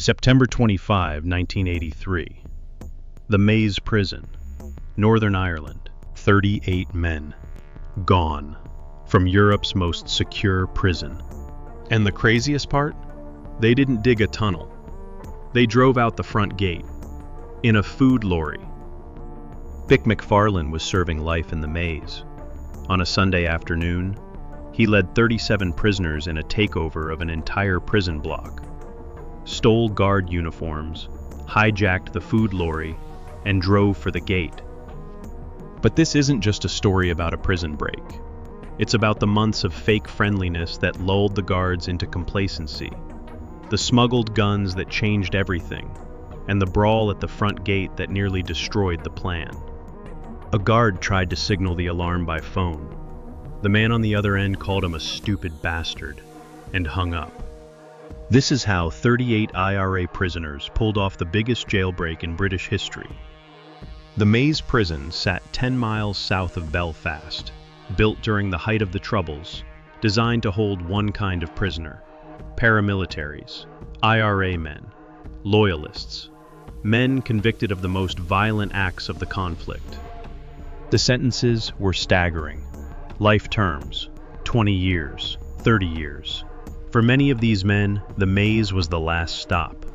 September 25, 1983. The Maze Prison, Northern Ireland. 38 men. Gone. From Europe's most secure prison. And the craziest part? They didn't dig a tunnel. They drove out the front gate. In a food lorry. Vic McFarlane was serving life in the maze. On a Sunday afternoon, he led 37 prisoners in a takeover of an entire prison block. Stole guard uniforms, hijacked the food lorry, and drove for the gate. But this isn't just a story about a prison break. It's about the months of fake friendliness that lulled the guards into complacency, the smuggled guns that changed everything, and the brawl at the front gate that nearly destroyed the plan. A guard tried to signal the alarm by phone. The man on the other end called him a stupid bastard and hung up. This is how 38 IRA prisoners pulled off the biggest jailbreak in British history. The Maze Prison sat 10 miles south of Belfast, built during the height of the Troubles, designed to hold one kind of prisoner: paramilitaries, IRA men, loyalists, men convicted of the most violent acts of the conflict. The sentences were staggering. Life terms, 20 years, 30 years. For many of these men, the maze was the last stop,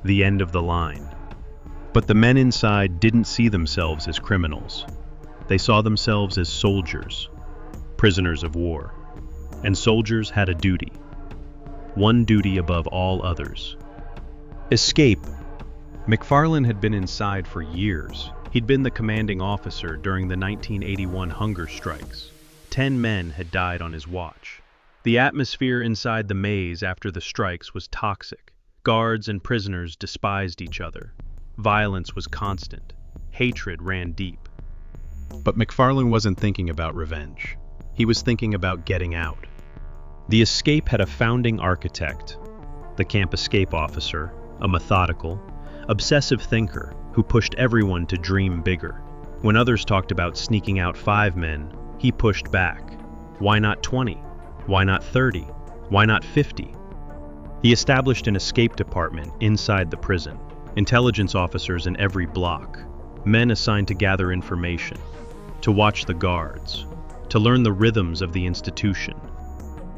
the end of the line. But the men inside didn't see themselves as criminals. They saw themselves as soldiers, prisoners of war. And soldiers had a duty. One duty above all others. Escape. McFarlane had been inside for years. He'd been the commanding officer during the 1981 hunger strikes. 10 men had died on his watch. The atmosphere inside the maze after the strikes was toxic. Guards and prisoners despised each other. Violence was constant. Hatred ran deep. But McFarlane wasn't thinking about revenge. He was thinking about getting out. The escape had a founding architect, the camp escape officer, a methodical, obsessive thinker who pushed everyone to dream bigger. When others talked about sneaking out 5 men, he pushed back. Why not 20? Why not 30? Why not 50? He established an escape department inside the prison, intelligence officers in every block, men assigned to gather information, to watch the guards, to learn the rhythms of the institution.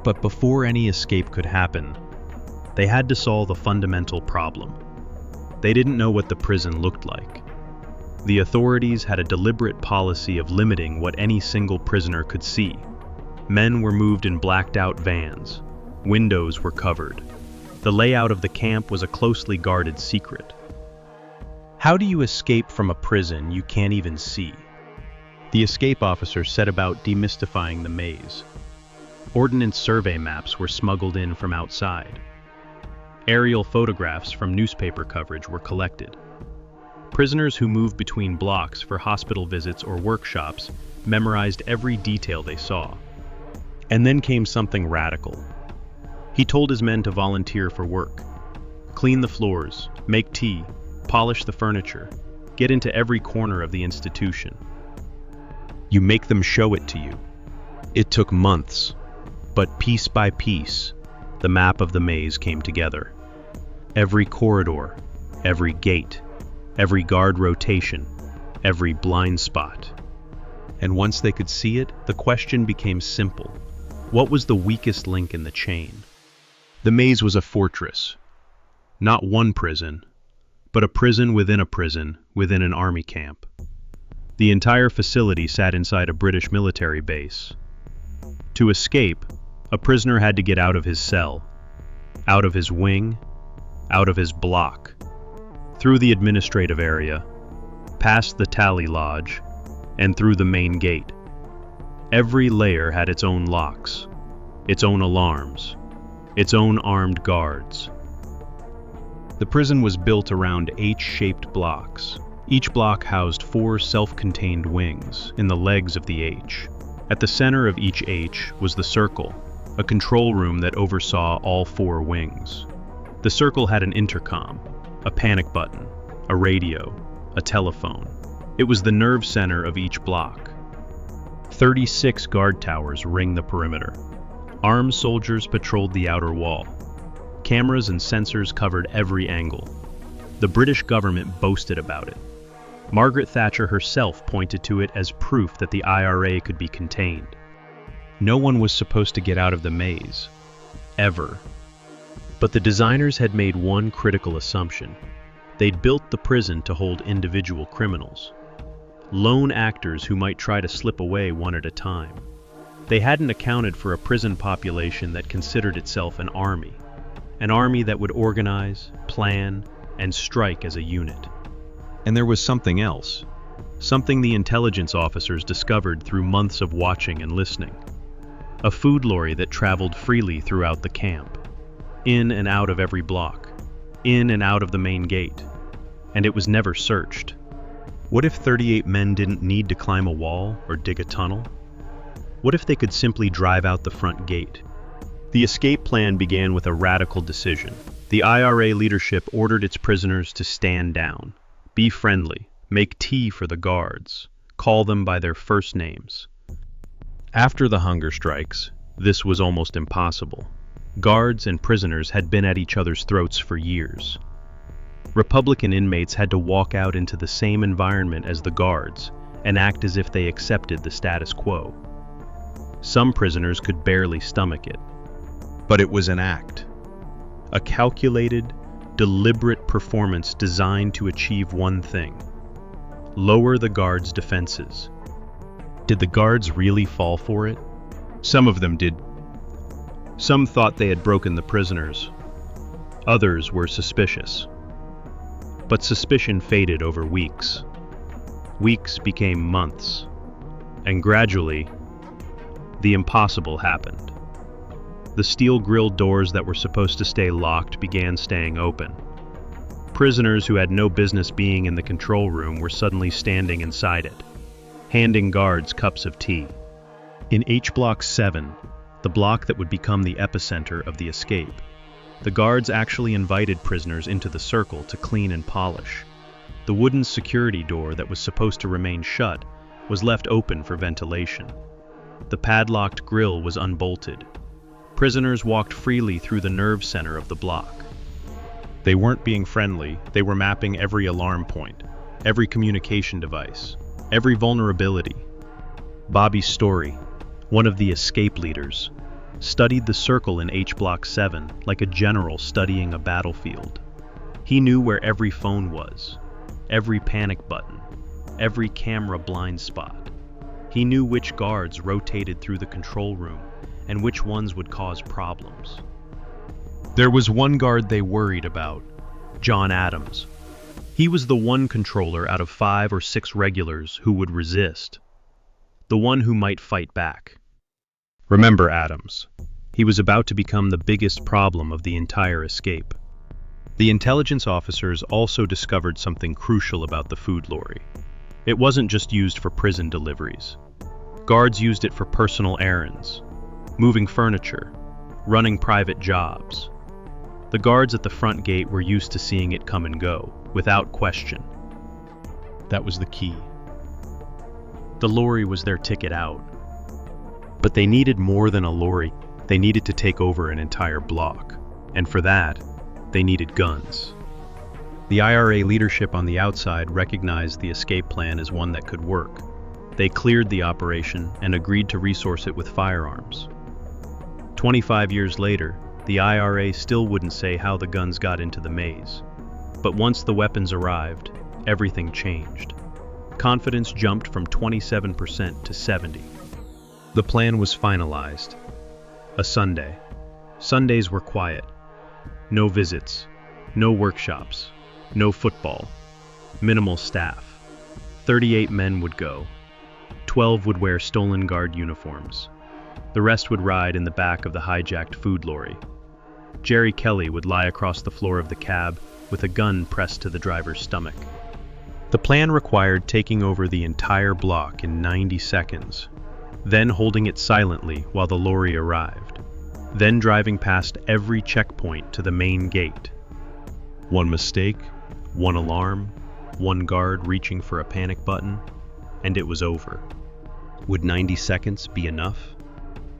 But before any escape could happen, they had to solve a fundamental problem. They didn't know what the prison looked like. The authorities had a deliberate policy of limiting what any single prisoner could see. Men were moved in blacked-out vans. Windows were covered. The layout of the camp was a closely guarded secret. How do you escape from a prison you can't even see? The escape officer set about demystifying the maze. Ordnance survey maps were smuggled in from outside. Aerial photographs from newspaper coverage were collected. Prisoners who moved between blocks for hospital visits or workshops memorized every detail they saw. And then came something radical. He told his men to volunteer for work. Clean the floors, make tea, polish the furniture, get into every corner of the institution. You make them show it to you. It took months, but piece by piece, the map of the maze came together. Every corridor, every gate, every guard rotation, every blind spot. And once they could see it, the question became simple. What was the weakest link in the chain? The maze was a fortress. Not one prison, but a prison within an army camp. The entire facility sat inside a British military base. To escape, a prisoner had to get out of his cell, out of his wing, out of his block, through the administrative area, past the tally lodge, and through the main gate. Every layer had its own locks, its own alarms, its own armed guards. The prison was built around H-shaped blocks. Each block housed 4 self-contained wings in the legs of the H. At the center of each H was the circle, a control room that oversaw all 4 wings. The circle had an intercom, a panic button, a radio, a telephone. It was the nerve center of each block. 36 guard towers ring the perimeter. Armed soldiers patrolled the outer wall. Cameras and sensors covered every angle. The British government boasted about it. Margaret Thatcher herself pointed to it as proof that the IRA could be contained. No one was supposed to get out of the maze, ever. But the designers had made one critical assumption. They'd built the prison to hold individual criminals, lone actors who might try to slip away one at a time. They hadn't accounted for a prison population that considered itself an army that would organize, plan, and strike as a unit. And there was something else, something the intelligence officers discovered through months of watching and listening. A food lorry that traveled freely throughout the camp, in and out of every block, in and out of the main gate, and it was never searched. What if 38 men didn't need to climb a wall or dig a tunnel? What if they could simply drive out the front gate? The escape plan began with a radical decision. The IRA leadership ordered its prisoners to stand down, be friendly, make tea for the guards, call them by their first names. After the hunger strikes, this was almost impossible. Guards and prisoners had been at each other's throats for years. Republican inmates had to walk out into the same environment as the guards and act as if they accepted the status quo. Some prisoners could barely stomach it. But it was an act. A calculated, deliberate performance designed to achieve one thing: lower the guards' defenses. Did the guards really fall for it? Some of them did. Some thought they had broken the prisoners. Others were suspicious. But suspicion faded over weeks. Weeks became months. And gradually, the impossible happened. The steel-grilled doors that were supposed to stay locked began staying open. Prisoners who had no business being in the control room were suddenly standing inside it, handing guards cups of tea. In H Block 7, the block that would become the epicenter of the escape, the guards actually invited prisoners into the circle to clean and polish. The wooden security door that was supposed to remain shut was left open for ventilation. The padlocked grill was unbolted. Prisoners walked freely through the nerve center of the block. They weren't being friendly, they were mapping every alarm point, every communication device, every vulnerability. Bobby Story, one of the escape leaders, studied the circle in H Block 7 like a general studying a battlefield. He knew where every phone was, every panic button, every camera blind spot. He knew which guards rotated through the control room and which ones would cause problems. There was one guard they worried about, John Adams. He was the one controller out of 5 or 6 regulars who would resist, the one who might fight back. Remember Adams. He was about to become the biggest problem of the entire escape. The intelligence officers also discovered something crucial about the food lorry. It wasn't just used for prison deliveries. Guards used it for personal errands, moving furniture, running private jobs. The guards at the front gate were used to seeing it come and go, without question. That was the key. The lorry was their ticket out. But they needed more than a lorry. They needed to take over an entire block. And for that, they needed guns. The IRA leadership on the outside recognized the escape plan as one that could work. They cleared the operation and agreed to resource it with firearms. 25 years later, the IRA still wouldn't say how the guns got into the maze. But once the weapons arrived, everything changed. Confidence jumped from 27% to 70%. The plan was finalized. A Sunday. Sundays were quiet. No visits, no workshops, no football, minimal staff. 38 men would go. 12 would wear stolen guard uniforms. The rest would ride in the back of the hijacked food lorry. Jerry Kelly would lie across the floor of the cab with a gun pressed to the driver's stomach. The plan required taking over the entire block in 90 seconds, then holding it silently while the lorry arrived, then driving past every checkpoint to the main gate. One mistake, one alarm, one guard reaching for a panic button, and it was over. Would 90 seconds be enough?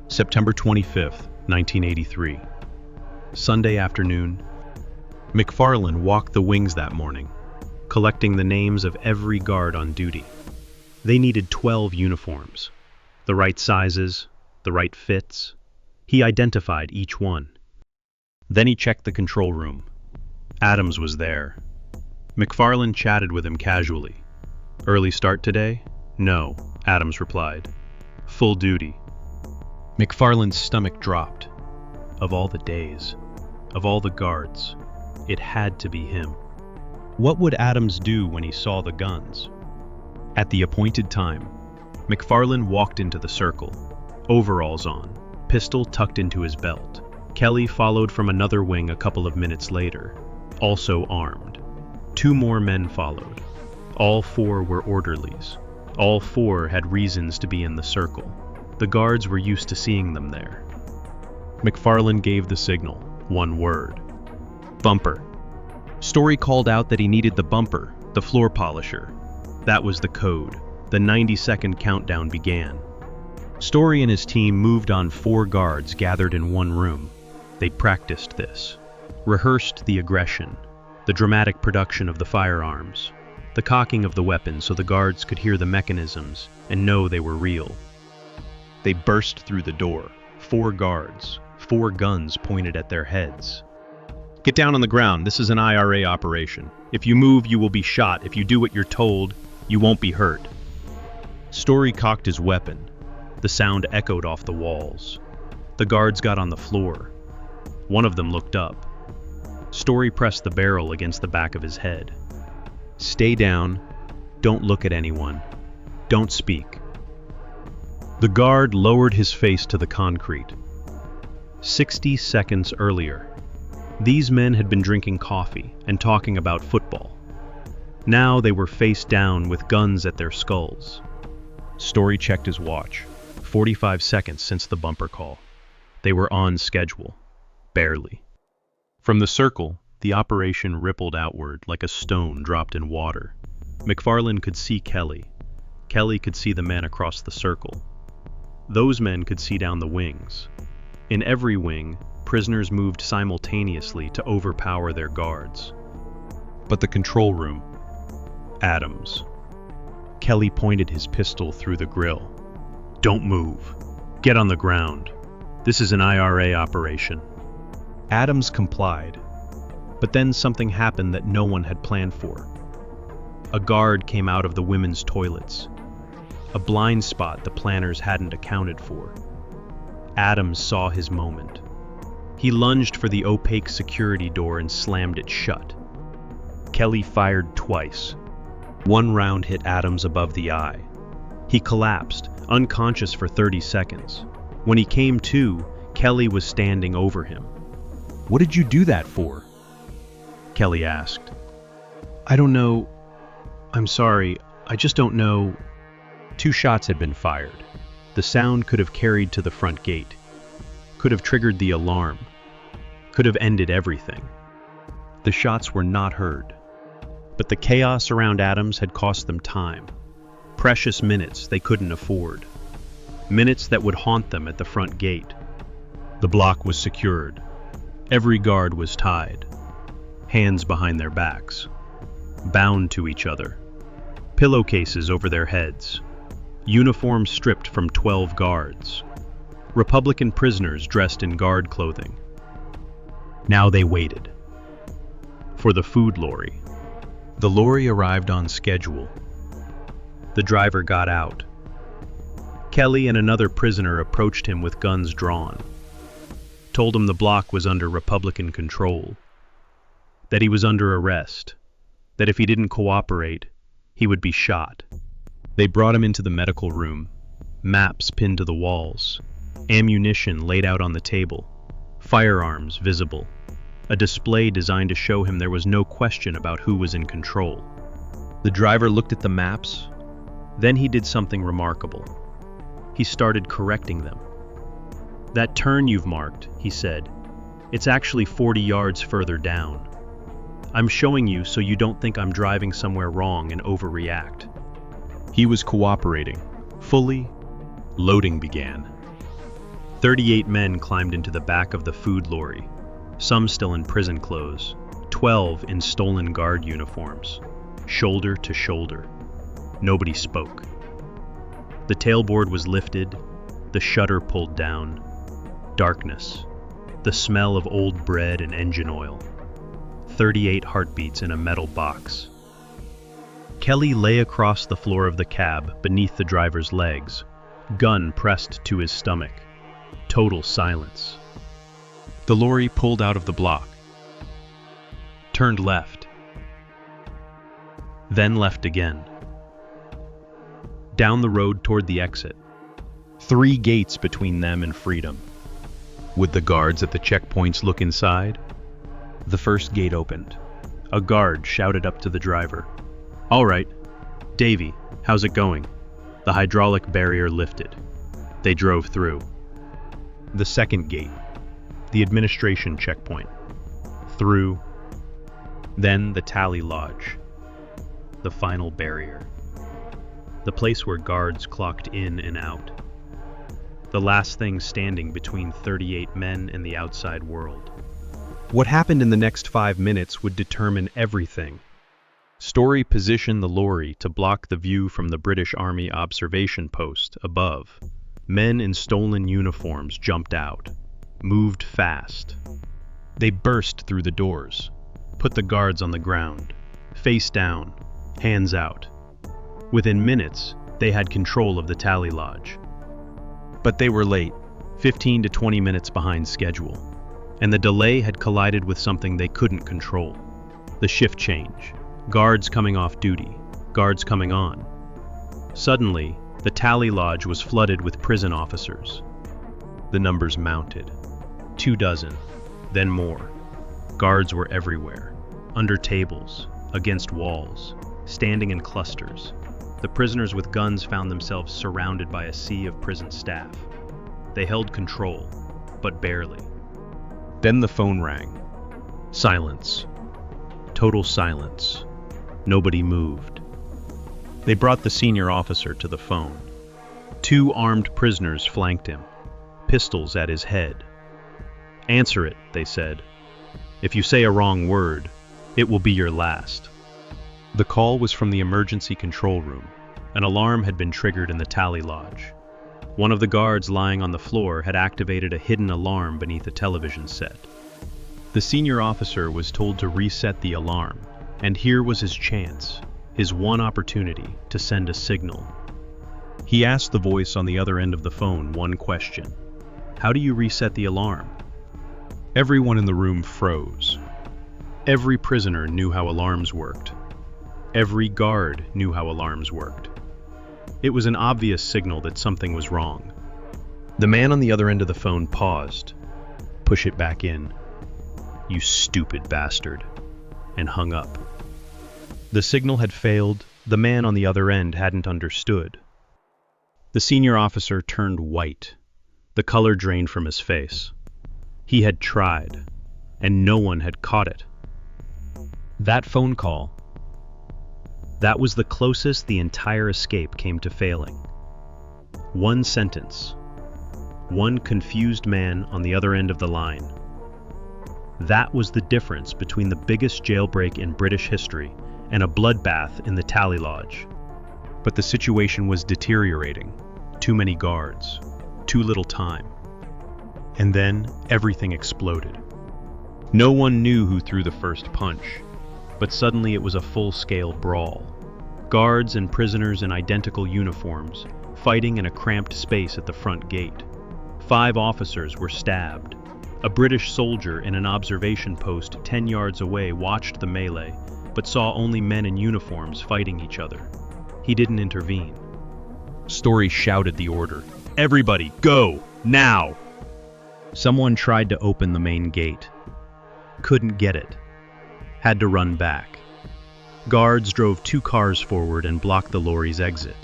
September 25th, 1983. Sunday afternoon. McFarlane walked the wings that morning, collecting the names of every guard on duty. They needed 12 uniforms, the right sizes, the right fits. He identified each one. Then he checked the control room. Adams was there. McFarlane chatted with him casually. "Early start today?" "No," Adams replied. "Full duty." McFarlane's stomach dropped. Of all the days, of all the guards, it had to be him. What would Adams do when he saw the guns? At the appointed time, McFarlane walked into the circle, overalls on, pistol tucked into his belt. Kelly followed from another wing a couple of minutes later, also armed. 2 more men followed. All 4 were orderlies. All 4 had reasons to be in the circle. The guards were used to seeing them there. McFarlane gave the signal, 1 word. Bumper. Story called out that he needed the bumper, the floor polisher. That was the code. The 90-second countdown began. Story and his team moved on 4 guards gathered in one room. They'd practiced this, rehearsed the aggression, the dramatic production of the firearms, the cocking of the weapons so the guards could hear the mechanisms and know they were real. They burst through the door, 4 guards, 4 guns pointed at their heads. "Get down on the ground, this is an IRA operation. If you move, you will be shot. If you do what you're told, you won't be hurt." Story cocked his weapon. The sound echoed off the walls. The guards got on the floor. One of them looked up. Story pressed the barrel against the back of his head. "Stay down. Don't look at anyone. Don't speak." The guard lowered his face to the concrete. 60 seconds earlier, these men had been drinking coffee and talking about football. Now they were face down with guns at their skulls. Story checked his watch. 45 seconds since the bumper call. They were on schedule. Barely. From the circle, the operation rippled outward like a stone dropped in water. McFarlane could see Kelly. Kelly could see the men across the circle. Those men could see down the wings. In every wing, prisoners moved simultaneously to overpower their guards. But the control room. Adams. Kelly pointed his pistol through the grill. "Don't move. Get on the ground. This is an IRA operation." Adams complied. But then something happened that no one had planned for. A guard came out of the women's toilets. A blind spot the planners hadn't accounted for. Adams saw his moment. He lunged for the opaque security door and slammed it shut. Kelly fired twice. One round hit Adams above the eye. He collapsed, unconscious for 30 seconds. When he came to, Kelly was standing over him. "What did you do that for?" Kelly asked. "I don't know. I'm sorry. I just don't know." 2 shots had been fired. The sound could have carried to the front gate, could have triggered the alarm, could have ended everything. The shots were not heard. But the chaos around Adams had cost them time. Precious minutes they couldn't afford. Minutes that would haunt them at the front gate. The block was secured. Every guard was tied. Hands behind their backs. Bound to each other. Pillowcases over their heads. Uniforms stripped from 12 guards. Republican prisoners dressed in guard clothing. Now they waited. For the food lorry. The lorry arrived on schedule. The driver got out. Kelly and another prisoner approached him with guns drawn. Told him the block was under Republican control. That he was under arrest. That if he didn't cooperate, he would be shot. They brought him into the medical room. Maps pinned to the walls. Ammunition laid out on the table. Firearms visible. A display designed to show him there was no question about who was in control. The driver looked at the maps. Then he did something remarkable. He started correcting them. "That turn you've marked," he said, "it's actually 40 yards further down. I'm showing you so you don't think I'm driving somewhere wrong and overreact." He was cooperating. Fully. Loading began. 38 men climbed into the back of the food lorry. some still in prison clothes, 12 in stolen guard uniforms, shoulder to shoulder. Nobody spoke. The tailboard was lifted, the shutter pulled down. Darkness, the smell of old bread and engine oil. 38 heartbeats in a metal box. Kelly lay across the floor of the cab beneath the driver's legs, gun pressed to his stomach. Total silence. The lorry pulled out of the block, turned left, then left again. Down the road toward the exit. 3 gates between them and freedom. Would the guards at the checkpoints look inside? The first gate opened. A guard shouted up to the driver. "All right, Davy, how's it going?" The hydraulic barrier lifted. They drove through. The second gate, the administration checkpoint. Through. Then the tally lodge. The final barrier. The place where guards clocked in and out. The last thing standing between 38 men and the outside world. What happened in the next 5 minutes would determine everything. Story positioned the lorry to block the view from the British Army observation post above. Men in stolen uniforms jumped out, moved fast. They burst through the doors, put the guards on the ground, face down, hands out. Within minutes, they had control of the tally lodge. But they were late, 15 to 20 minutes behind schedule, and the delay had collided with something they couldn't control. The shift change, guards coming off duty, guards coming on. Suddenly, the tally lodge was flooded with prison officers. The numbers mounted. 24, then more. Guards were everywhere, under tables, against walls, standing in clusters. The prisoners with guns found themselves surrounded by a sea of prison staff. They held control, but barely. Then the phone rang. Silence. Total silence. Nobody moved. They brought the senior officer to the phone. 2 armed prisoners flanked him, pistols at his head. "Answer it," they said. "If you say a wrong word, it will be your last." The call was from the emergency control room. An alarm had been triggered in the tally lodge. One of the guards lying on the floor had activated a hidden alarm beneath a television set. The senior officer was told to reset the alarm, and here was his chance, his one opportunity to send a signal. He asked the voice on the other end of the phone one question. "How do you reset the alarm?" Everyone in the room froze. Every prisoner knew how alarms worked. Every guard knew how alarms worked. It was an obvious signal that something was wrong. The man on the other end of the phone paused. "Push it back in, you stupid bastard," and hung up. The signal had failed. The man on the other end hadn't understood. The senior officer turned white. The color drained from his face. He had tried, and no one had caught it. That phone call, that was the closest the entire escape came to failing. One sentence. One confused man on the other end of the line. That was the difference between the biggest jailbreak in British history and a bloodbath in the tally lodge. But the situation was deteriorating. Too many guards. Too little time. And then everything exploded. No one knew who threw the first punch, but suddenly it was a full-scale brawl. Guards and prisoners in identical uniforms, fighting in a cramped space at the front gate. 5 officers were stabbed. A British soldier in an observation post 10 yards away watched the melee, but saw only men in uniforms fighting each other. He didn't intervene. Story shouted the order. "Everybody, go! Now!" Someone tried to open the main gate. Couldn't get it. Had to run back. Guards drove 2 cars forward and blocked the lorry's exit.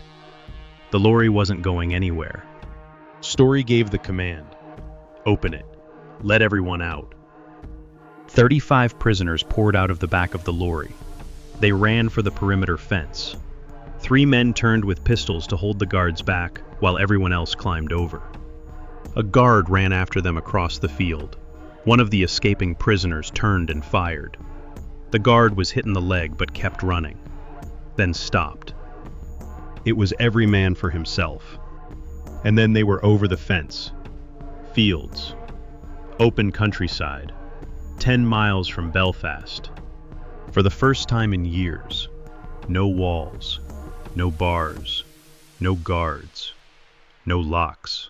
The lorry wasn't going anywhere. Story gave the command. "Open it. Let everyone out." 35 prisoners poured out of the back of the lorry. They ran for the perimeter fence. 3 men turned with pistols to hold the guards back while everyone else climbed over. A guard ran after them across the field. One of the escaping prisoners turned and fired. The guard was hit in the leg but kept running, then stopped. It was every man for himself. And then they were over the fence. Fields. Open countryside. 10 miles from Belfast. For the first time in years, no walls, no bars, no guards, no locks.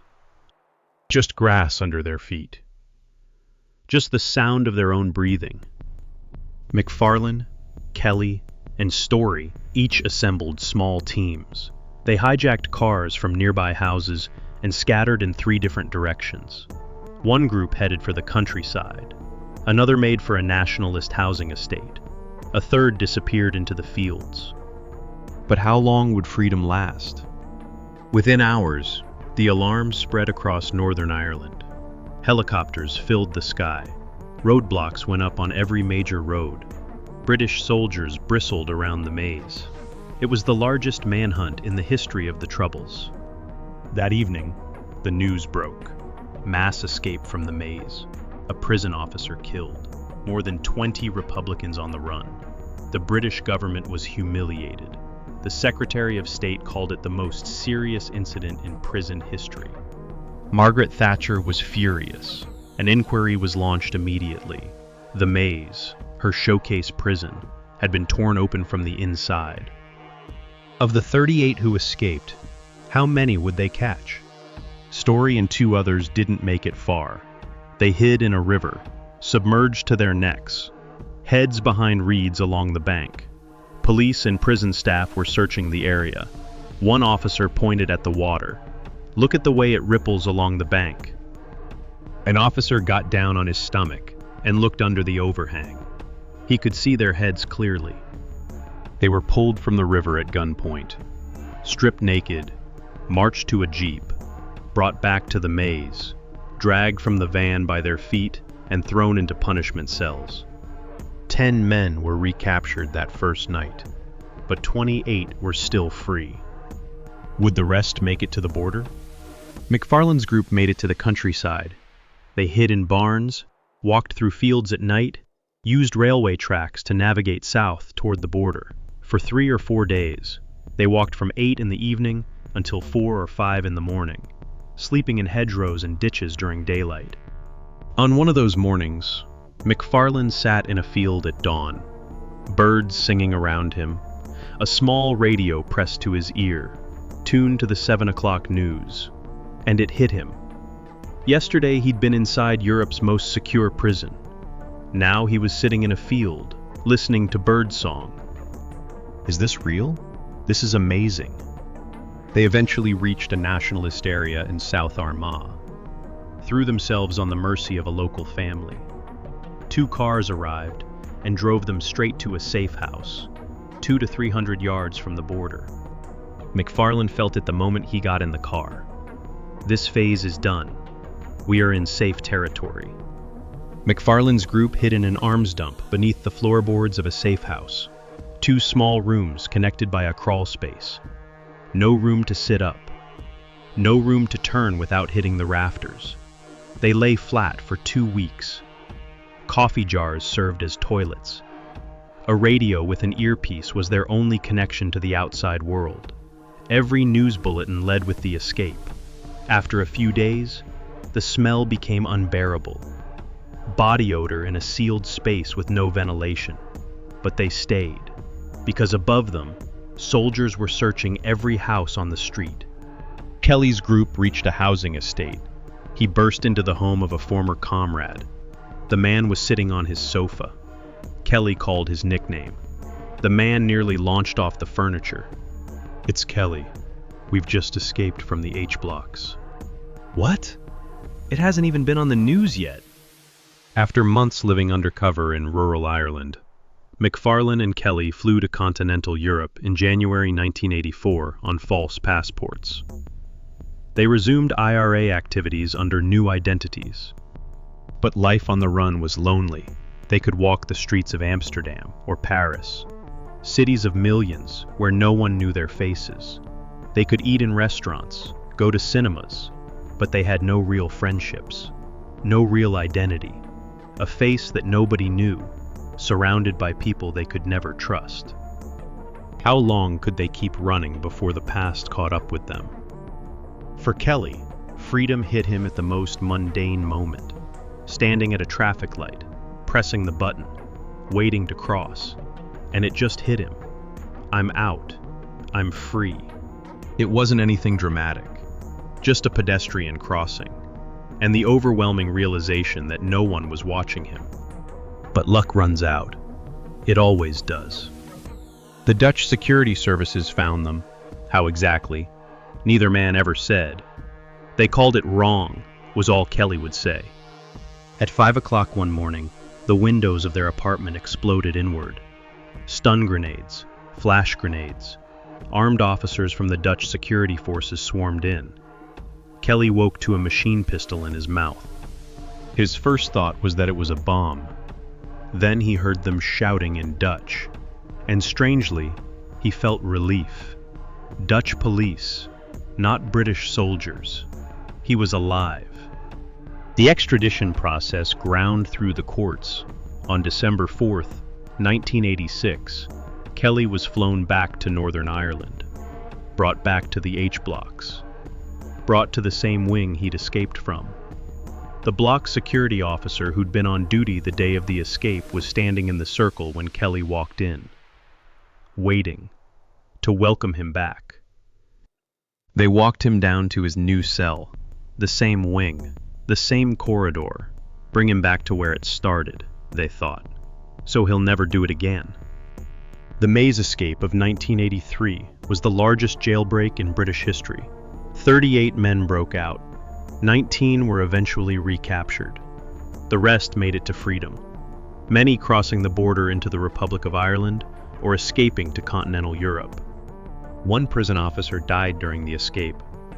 Just grass under their feet. Just the sound of their own breathing. McFarlane, Kelly, and Story each assembled small teams. They hijacked cars from nearby houses and scattered in 3 different directions. One group headed for the countryside. Another made for a nationalist housing estate. A third disappeared into the fields. But how long would freedom last? Within hours, the alarm spread across Northern Ireland. Helicopters filled the sky. Roadblocks went up on every major road. British soldiers bristled around the maze. It was the largest manhunt in the history of the Troubles. That evening, the news broke. Mass escape from the maze. A prison officer killed. More than 20 Republicans on the run. The British government was humiliated. The Secretary of State called it the most serious incident in prison history. Margaret Thatcher was furious. An inquiry was launched immediately. The maze, her showcase prison, had been torn open from the inside. Of the 38 who escaped, how many would they catch? Story and 2 others didn't make it far. They hid in a river, submerged to their necks, heads behind reeds along the bank. Police and prison staff were searching the area. One officer pointed at the water. "Look at the way it ripples along the bank." An officer got down on his stomach and looked under the overhang. He could see their heads clearly. They were pulled from the river at gunpoint, stripped naked, marched to a jeep, brought back to the maze, dragged from the van by their feet, and thrown into punishment cells. 10 men were recaptured that first night, but 28 were still free. Would the rest make it to the border? McFarlane's group made it to the countryside. They hid in barns, walked through fields at night, used railway tracks to navigate south toward the border. For 3 or 4 days, they walked from 8 in the evening until 4 or 5 in the morning, sleeping in hedgerows and ditches during daylight. On one of those mornings, McFarlane sat in a field at dawn, birds singing around him, a small radio pressed to his ear, tuned to the 7 o'clock news, and it hit him. Yesterday he'd been inside Europe's most secure prison. Now he was sitting in a field, listening to birdsong. Is this real? This is amazing. They eventually reached a nationalist area in South Armagh, threw themselves on the mercy of a local family. 2 cars arrived and drove them straight to a safe house, 200 to 300 yards from the border. McFarlane felt it the moment he got in the car. This phase is done. We are in safe territory. McFarlane's group hid in an arms dump beneath the floorboards of a safe house. 2 small rooms connected by a crawl space. No room to sit up. No room to turn without hitting the rafters. They lay flat for 2 weeks. Coffee jars served as toilets. A radio with an earpiece was their only connection to the outside world. Every news bulletin led with the escape. After a few days, the smell became unbearable. Body odor in a sealed space with no ventilation. But they stayed, because above them, soldiers were searching every house on the street. Kelly's group reached a housing estate. He burst into the home of a former comrade. The man was sitting on his sofa. Kelly called his nickname. The man nearly launched off the furniture. "It's Kelly. We've just escaped from the H blocks." "What? It hasn't even been on the news yet." After months living undercover in rural Ireland, McFarlane and Kelly flew to continental Europe in January 1984 on false passports. They resumed IRA activities under new identities. But life on the run was lonely. They could walk the streets of Amsterdam or Paris, cities of millions where no one knew their faces. They could eat in restaurants, go to cinemas, but they had no real friendships, no real identity, a face that nobody knew, surrounded by people they could never trust. How long could they keep running before the past caught up with them? For Kelly, freedom hit him at the most mundane moment, standing at a traffic light, pressing the button, waiting to cross, and it just hit him. I'm out. I'm free. It wasn't anything dramatic, just a pedestrian crossing, and the overwhelming realization that no one was watching him. But luck runs out. It always does. The Dutch security services found them. How exactly? Neither man ever said. They called it wrong, was all Kelly would say. At 5 o'clock one morning, the windows of their apartment exploded inward. Stun grenades, flash grenades. Armed officers from the Dutch security forces swarmed in. Kelly woke to a machine pistol in his mouth. His first thought was that it was a bomb. Then he heard them shouting in Dutch, and strangely, he felt relief. Dutch police, not British soldiers. He was alive. The extradition process ground through the courts. On December 4th, 1986, Kelly was flown back to Northern Ireland, brought back to the H blocks, brought to the same wing he'd escaped from. The block security officer who'd been on duty the day of the escape was standing in the circle when Kelly walked in, waiting to welcome him back. They walked him down to his new cell, the same wing, the same corridor, bring him back to where it started, they thought, so he'll never do it again. The Maze escape of 1983 was the largest jailbreak in British history. 38 men broke out. 19 were eventually recaptured. The rest made it to freedom, many crossing the border into the Republic of Ireland or escaping to continental Europe. One prison officer died during the escape.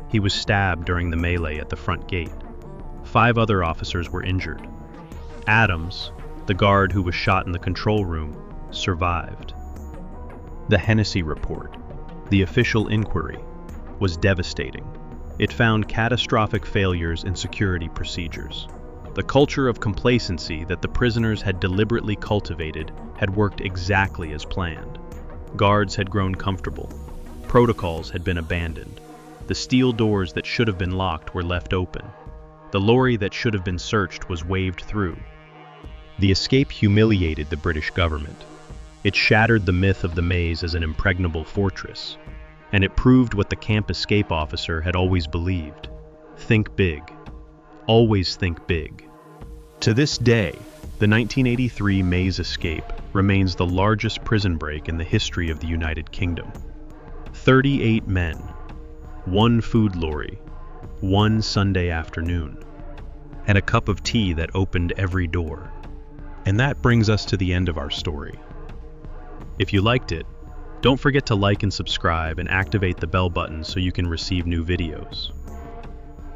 He was stabbed during the melee at the front gate. 5 other officers were injured. Adams, the guard who was shot in the control room, survived. The Hennessy Report, the official inquiry, was devastating. It found catastrophic failures in security procedures. The culture of complacency that the prisoners had deliberately cultivated had worked exactly as planned. Guards had grown comfortable. Protocols had been abandoned. The steel doors that should have been locked were left open. The lorry that should have been searched was waved through. The escape humiliated the British government. It shattered the myth of the maze as an impregnable fortress, and it proved what the camp escape officer had always believed. Think big. Always think big. To this day, the 1983 Maze escape remains the largest prison break in the history of the United Kingdom. 38 men, 1 food lorry, 1 Sunday afternoon, and a cup of tea that opened every door. And that brings us to the end of our story. If you liked it, don't forget to like and subscribe and activate the bell button so you can receive new videos.